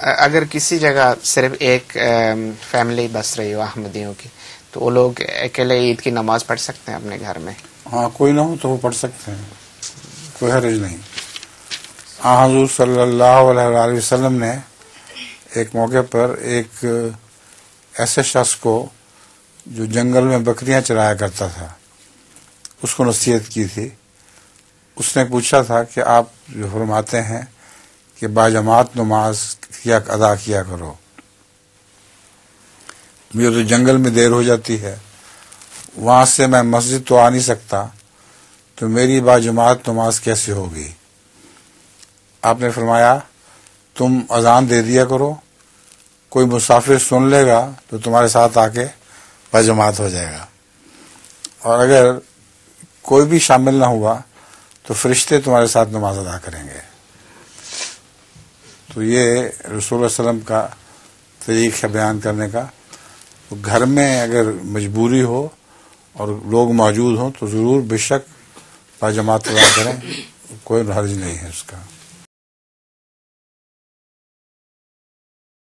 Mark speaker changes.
Speaker 1: اگر کسی جگہ صرف ایک فیملی بس رہی ہو احمدیوں کی، تو وہ لوگ اکیلے عید کی نماز پڑھ سکتے ہیں اپنے گھر میں؟
Speaker 2: ہاں، کوئی نہ ہو تو وہ پڑھ سکتے ہیں، کوئی حرج نہیں۔ حضور صلی اللہ علیہ وآلہ وسلم نے ایک موقع پر ایک ایسے شخص کو جو جنگل میں بکریاں چرایا کرتا تھا اس کو نصیحت کی تھی۔ اس نے پوچھا تھا کہ آپ جو فرماتے ہیں کہ باجماعت نماز ادا کیا کرو، مجھے تو جنگل میں دیر ہو جاتی ہے، وہاں سے میں مسجد تو آ نہیں سکتا، تو میری باجماعت نماز کیسے ہوگی؟ آپ نے فرمایا تم اذان دے دیا کرو، کوئی مسافر سن لے گا تو تمہارے ساتھ آ کے باجماعت ہو جائے گا، اور اگر کوئی بھی شامل نہ ہوا تو فرشتے تمہارے ساتھ نماز ادا کریں گے۔ تو یہ رسول اللہ صلی اللہ علیہ وسلم کا طریق ہے بیان کرنے کا۔ تو گھر میں اگر مجبوری ہو اور لوگ موجود ہوں تو ضرور بے شک باجماعت ادا کریں، کوئی حرج نہیں ہے اس کا۔